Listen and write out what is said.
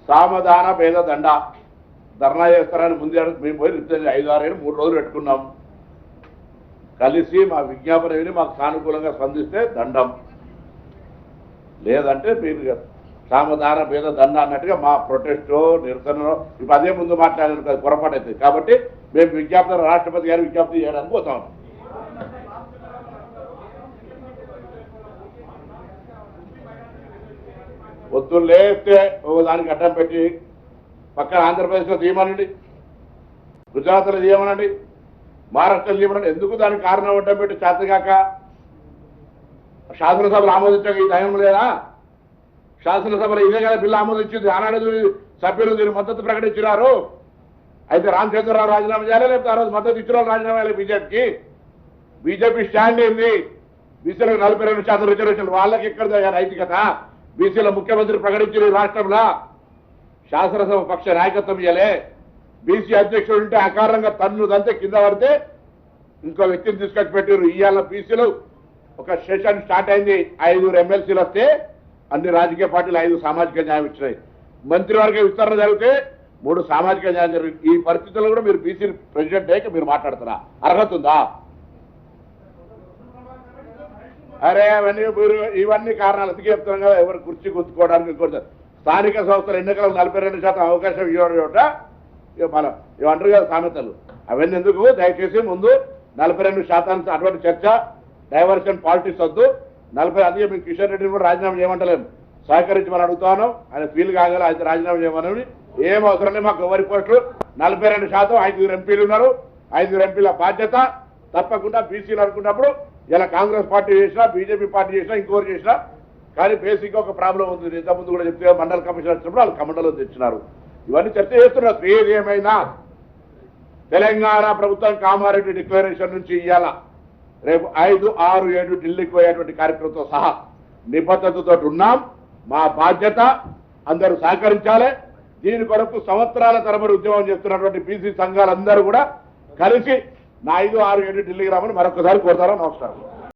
సామధాన భేద దండ ధర్నా చేస్తారని ముందే మేము పోయి 5-6 ఏళ్ళు 3 రోజులు పెట్టుకున్నాం. కలిసి మా విజ్ఞాపన విని మాకు సానుకూలంగా స్పందిస్తే దండం, లేదంటే మీరు సామధాన భేద దండ అన్నట్టుగా మా ప్రొటెస్టో నిరసనలో ఇప్పుడు అదే ముందు మాట్లాడారు, పొరపాటు అవుతుంది. కాబట్టి మేము విజ్ఞప్తి రాష్ట్రపతి గారు విజ్ఞప్తి చేయడానికి పోతాం. పొద్దున్న లేస్తే ఒక దానికి అడ్డం పెట్టి పక్కన ఆంధ్రప్రదేశ్లో తీయమనండి, గుజరాత్లో తీయమనండి, మహారాష్ట్రలో తీయమనండి. ఎందుకు దానికి కారణం అడ్డం పెట్టి చేతగాక శాసనసభలు ఆమోదించక ఈ టైం లేదా? శాసనసభలో ఇదే కదా బిల్లు ఆమోదించింది. ఆనాడు సభ్యులు దీనికి మద్దతు ప్రకటించినారు. అయితే రామచంద్రరావు రాజీనామా చేయాలి, లేకపోతే ఆ రోజు మద్దతు ఇచ్చిన రాజీనామా చేయాలి. బీజేపీకి బీజేపీ స్టాండ్ ఏంది? బీసీలకు 42% రిజర్వేషన్లు వాళ్ళకి ఎక్కడ నైతికత? బీసీల ముఖ్యమంత్రి ప్రకటించిన రాష్ట్రంలో శాసనసభ పక్ష నాయకత్వం ఇయ్యలే. బీసీ అధ్యక్షుడు ఉంటే అకారంగా తన్నుదంతే కింద పడితే ఇంకో వ్యక్తిని తీసుకొచ్చి పెట్టారు. ఇవాళ బీసీలు ఒక సెషన్ స్టార్ట్ అయింది. 5 ఎమ్మెల్సీలు వస్తే అన్ని రాజకీయ పార్టీలు 5 సామాజిక న్యాయం ఇచ్చినాయి. మంత్రివర్గ విస్తరణ జరిగితే 3 సామాజిక న్యాయం జరిగింది. ఈ పరిస్థితుల్లో కూడా మీరు బీసీ ప్రెసిడెంట్ అయ్యాక మీరు మాట్లాడుతారా? అర్హత ఉందా? అరే ఇవన్నీ కారణాలు అతికి చెప్తున్నాం కదా. ఎవరు కుర్చీ గుర్తుకోవడానికి స్థానిక సంస్థల ఎన్నికలకు 42% అవకాశం ఇవ్వడం చోట మనం ఇవంటారు కదా సామెతలు, అవన్నీ ఎందుకు? దయచేసి ముందు 42% అటువంటి చర్చ, డైవర్షన్ పాలిటిక్స్ వద్దు. 40 అందుకే మీకు కిషన్ రెడ్డిని కూడా రాజీనామా చేయమంటలేము, సహకరించమని అడుగుతాను. ఆయన ఫీల్ కాగల ఆయన రాజీనామా చేయమని ఏం అవసరం లేదు. మాకు ఎవరి పోస్టులు 42%, 5 ఎంపీలు ఉన్నారు. 5 ఎంపీల బాధ్యత తప్పకుండా బీసీలు అనుకున్నప్పుడు ఇలా కాంగ్రెస్ పార్టీ చేసినా, బీజేపీ పార్టీ చేసినా, ఇంకోరు చేసినా కానీ బేసిక్గా ఒక ప్రాబ్లం ఉంది. ఇంతకుముందు కూడా చెప్తే మండల కమిషన్ వచ్చినప్పుడు వాళ్ళు కమండలో తెచ్చినారు. ఇవన్నీ చర్చ చేస్తున్నారు. ఏదేమైనా తెలంగాణ ప్రభుత్వం కామారెడ్డి డిక్లరేషన్ నుంచి ఇవాళ రేపు 5, 6, 7 ఢిల్లీకి పోయేటువంటి కార్యక్రమంతో సహా నిబద్ధతతో ఉన్నాం. మా బాధ్యత అందరూ సహకరించాలి. దీని కొరకు సంవత్సరాల తరబడి ఉద్యమం చేస్తున్నటువంటి బీసీ సంఘాలందరూ కూడా కలిసి 5, 6, 7 ఢిల్లీకి రామని మరొకసారి కోరుతారా? నమస్కారం.